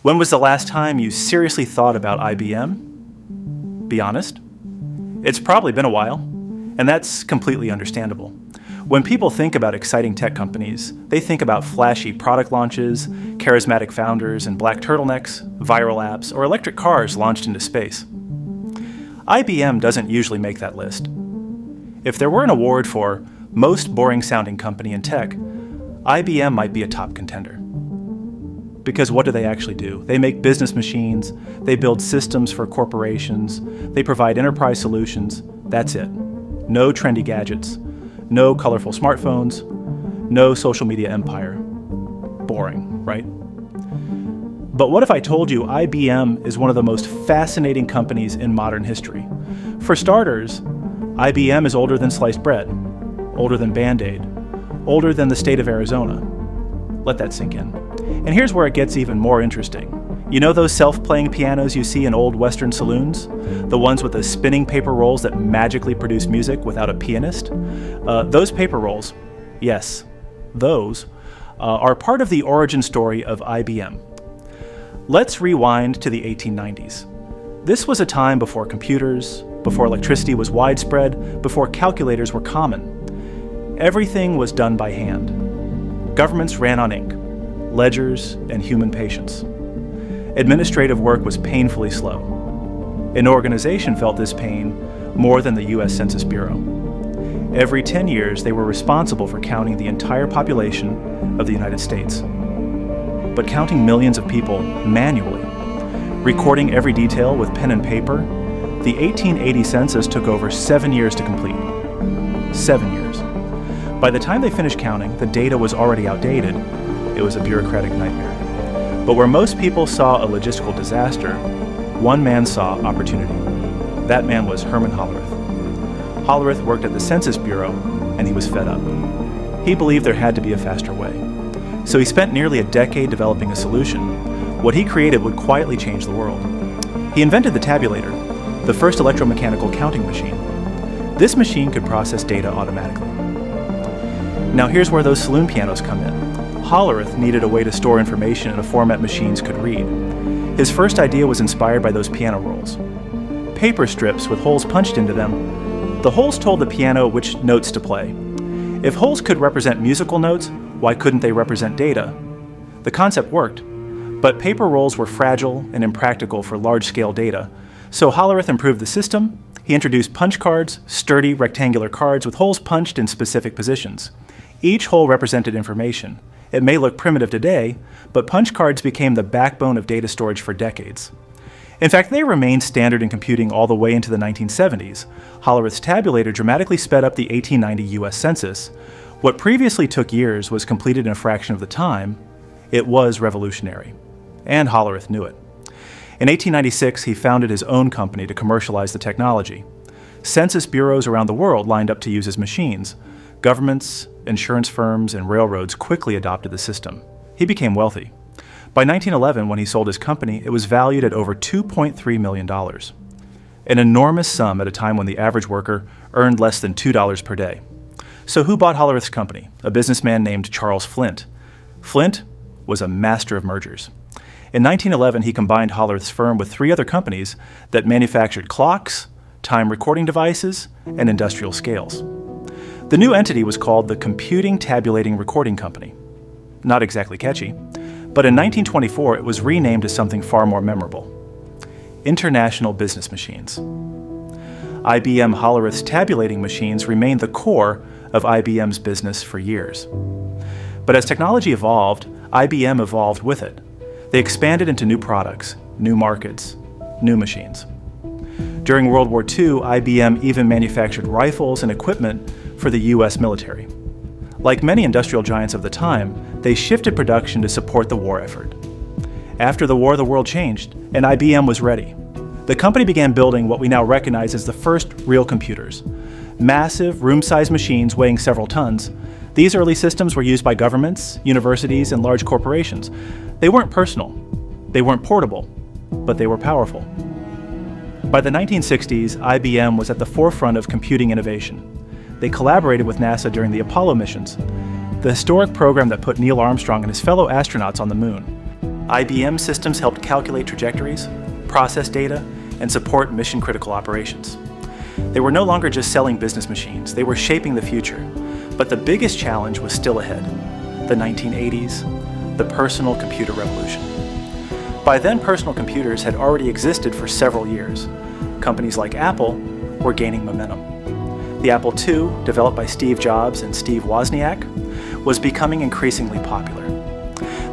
When was the last time you seriously thought about IBM? Be honest. It's probably been a while, and that's completely understandable. When people think about exciting tech companies, they think about flashy product launches, charismatic founders in black turtlenecks, viral apps, or electric cars launched into space. IBM doesn't usually make that list. If there were an award for most boring-sounding company in tech, IBM might be a top contender. Because what do they actually do? They make business machines, they build systems for corporations, they provide enterprise solutions. That's it. No trendy gadgets, no colorful smartphones, no social media empire. Boring, right? But what if I told you IBM is one of the most fascinating companies in modern history? For starters, IBM is older than sliced bread, older than Band-Aid, older than the state of Arizona. Let that sink in. And here's where it gets even more interesting. You know those self-playing pianos you see in old Western saloons? The ones with the spinning paper rolls that magically produce music without a pianist? Those paper rolls, yes, those, are part of the origin story of IBM. Let's rewind to the 1890s. This was a time before computers, before electricity was widespread, before calculators were common. Everything was done by hand. Governments ran on ink, ledgers, and human patience. Administrative work was painfully slow. An organization felt this pain more than the U.S. Census Bureau. Every 10 years, they were responsible for counting the entire population of the United States. But counting millions of people manually, recording every detail with pen and paper, the 1880 census took over 7 years to complete. 7 years. By the time they finished counting, the data was already outdated. It was a bureaucratic nightmare. But where most people saw a logistical disaster, one man saw opportunity. That man was Herman Hollerith. Hollerith worked at the Census Bureau, and he was fed up. He believed there had to be a faster way. So he spent nearly a decade developing a solution. What he created would quietly change the world. He invented the tabulator, the first electromechanical counting machine. This machine could process data automatically. Now here's where those saloon pianos come in. Hollerith needed a way to store information in a format machines could read. His first idea was inspired by those piano rolls. Paper strips with holes punched into them. The holes told the piano which notes to play. If holes could represent musical notes, why couldn't they represent data? The concept worked, but paper rolls were fragile and impractical for large-scale data. So Hollerith improved the system. He introduced punch cards, sturdy rectangular cards with holes punched in specific positions. Each hole represented information. It may look primitive today, but punch cards became the backbone of data storage for decades. In fact, they remained standard in computing all the way into the 1970s. Hollerith's tabulator dramatically sped up the 1890 US Census. What previously took years was completed in a fraction of the time. It was revolutionary. And Hollerith knew it. In 1896, he founded his own company to commercialize the technology. Census bureaus around the world lined up to use his machines. Governments, insurance firms, and railroads quickly adopted the system. He became wealthy. By 1911, when he sold his company, it was valued at over $2.3 million. An enormous sum at a time when the average worker earned less than $2 per day. So who bought Hollerith's company? A businessman named Charles Flint. Flint was a master of mergers. In 1911, he combined Hollerith's firm with 3 other companies that manufactured clocks, time recording devices, and industrial scales. The new entity was called the Computing Tabulating Recording Company. Not exactly catchy, but in 1924 it was renamed as something far more memorable: International Business Machines. IBM Hollerith's tabulating machines remained the core of IBM's business for years. But as technology evolved, IBM evolved with it. They expanded into new products, new markets, new machines. During World War II, IBM even manufactured rifles and equipment for the US military. Like many industrial giants of the time, they shifted production to support the war effort. After the war, the world changed, and IBM was ready. The company began building what we now recognize as the first real computers. Massive, room-sized machines weighing several tons. These early systems were used by governments, universities, and large corporations. They weren't personal. They weren't portable, but they were powerful. By the 1960s, IBM was at the forefront of computing innovation. They collaborated with NASA during the Apollo missions, the historic program that put Neil Armstrong and his fellow astronauts on the moon. IBM systems helped calculate trajectories, process data, and support mission-critical operations. They were no longer just selling business machines, they were shaping the future. But the biggest challenge was still ahead: the 1980s, the personal computer revolution. By then, personal computers had already existed for several years. Companies like Apple were gaining momentum. The Apple II, developed by Steve Jobs and Steve Wozniak, was becoming increasingly popular.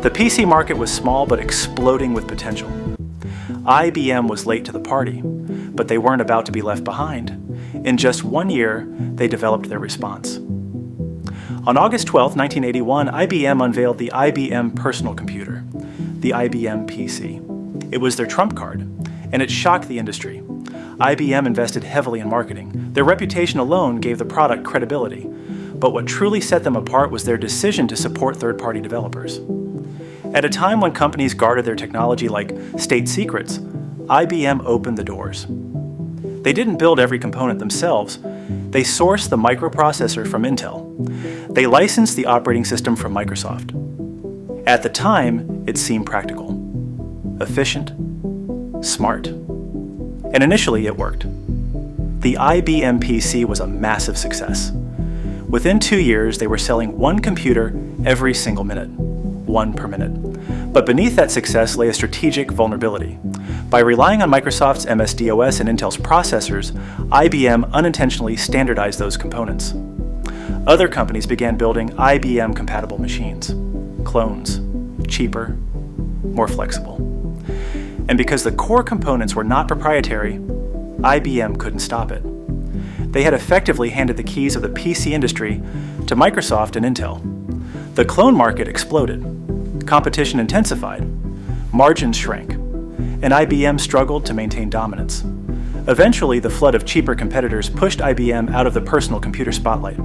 The PC market was small but exploding with potential. IBM was late to the party, but they weren't about to be left behind. In just 1 year, they developed their response. On August 12, 1981, IBM unveiled the IBM personal computer, the IBM PC. It was their trump card, and it shocked the industry. IBM invested heavily in marketing. Their reputation alone gave the product credibility. But what truly set them apart was their decision to support third-party developers. At a time when companies guarded their technology like state secrets, IBM opened the doors. They didn't build every component themselves. They sourced the microprocessor from Intel. They licensed the operating system from Microsoft. At the time, it seemed practical, efficient, smart. And initially, it worked. The IBM PC was a massive success. Within 2 years, they were selling one computer every single minute, one per minute. But beneath that success lay a strategic vulnerability. By relying on Microsoft's MS-DOS and Intel's processors, IBM unintentionally standardized those components. Other companies began building IBM-compatible machines, clones, cheaper, more flexible. And because the core components were not proprietary, IBM couldn't stop it. They had effectively handed the keys of the PC industry to Microsoft and Intel. The clone market exploded. Competition intensified. Margins shrank. And IBM struggled to maintain dominance. Eventually, the flood of cheaper competitors pushed IBM out of the personal computer spotlight.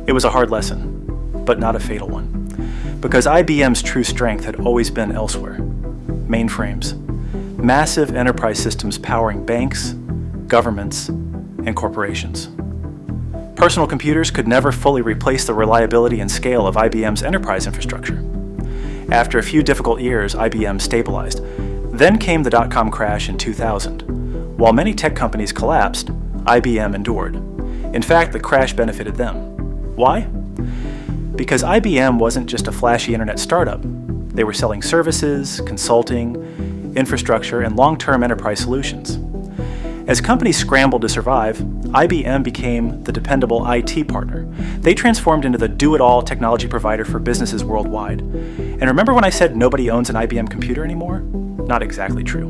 It was a hard lesson, but not a fatal one. Because IBM's true strength had always been elsewhere. Mainframes. Massive enterprise systems powering banks, governments, and corporations. Personal computers could never fully replace the reliability and scale of IBM's enterprise infrastructure. After a few difficult years, IBM stabilized. Then came the dot-com crash in 2000. While many tech companies collapsed, IBM endured. In fact, the crash benefited them. Why? Because IBM wasn't just a flashy internet startup. They were selling services, consulting, infrastructure, and long-term enterprise solutions. As companies scrambled to survive, IBM became the dependable IT partner. They transformed into the do-it-all technology provider for businesses worldwide. And remember when I said nobody owns an IBM computer anymore? Not exactly true.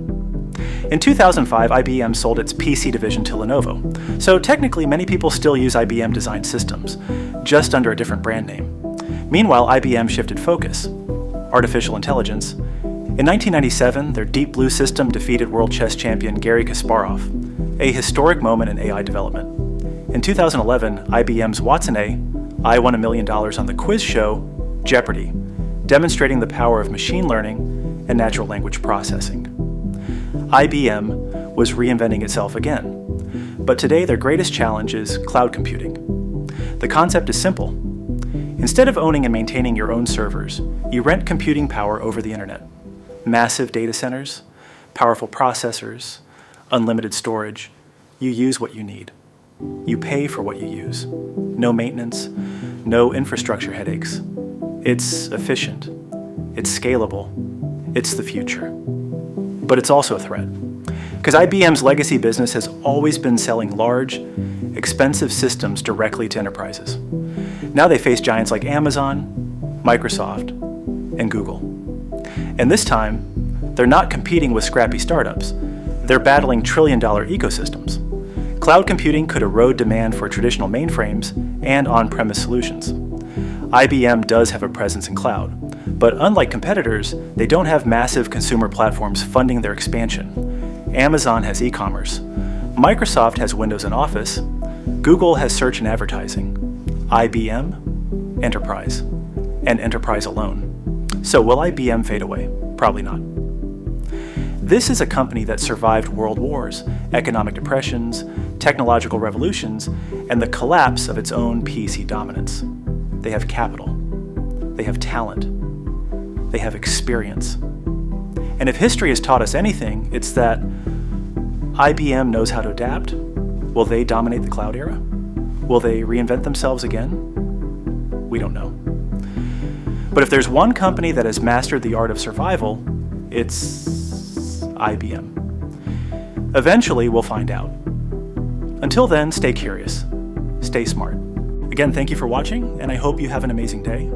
In 2005, IBM sold its PC division to Lenovo. So technically, many people still use IBM-designed systems, just under a different brand name. Meanwhile, IBM shifted focus. Artificial intelligence. In 1997, their Deep Blue system defeated world chess champion Garry Kasparov, a historic moment in AI development. In 2011, IBM's Watson A, I Won $1 Million on the quiz show Jeopardy! Demonstrating the power of machine learning and natural language processing. IBM was reinventing itself again. But today, their greatest challenge is cloud computing. The concept is simple. Instead of owning and maintaining your own servers, you rent computing power over the internet. Massive data centers, powerful processors, unlimited storage. You use what you need. You pay for what you use. No maintenance, no infrastructure headaches. It's efficient. It's scalable. It's the future. But it's also a threat. Because IBM's legacy business has always been selling large, expensive systems directly to enterprises. Now they face giants like Amazon, Microsoft, and Google. And this time, they're not competing with scrappy startups. They're battling trillion-dollar ecosystems. Cloud computing could erode demand for traditional mainframes and on-premise solutions. IBM does have a presence in cloud, but unlike competitors, they don't have massive consumer platforms funding their expansion. Amazon has e-commerce. Microsoft has Windows and Office. Google has search and advertising. IBM, enterprise, and enterprise alone. So will IBM fade away? Probably not. This is a company that survived world wars, economic depressions, technological revolutions, and the collapse of its own PC dominance. They have capital. They have talent. They have experience. And if history has taught us anything, it's that IBM knows how to adapt. Will they dominate the cloud era? Will they reinvent themselves again? We don't know. But if there's one company that has mastered the art of survival, it's IBM. Eventually, we'll find out. Until then, stay curious, stay smart. Again, thank you for watching, and I hope you have an amazing day.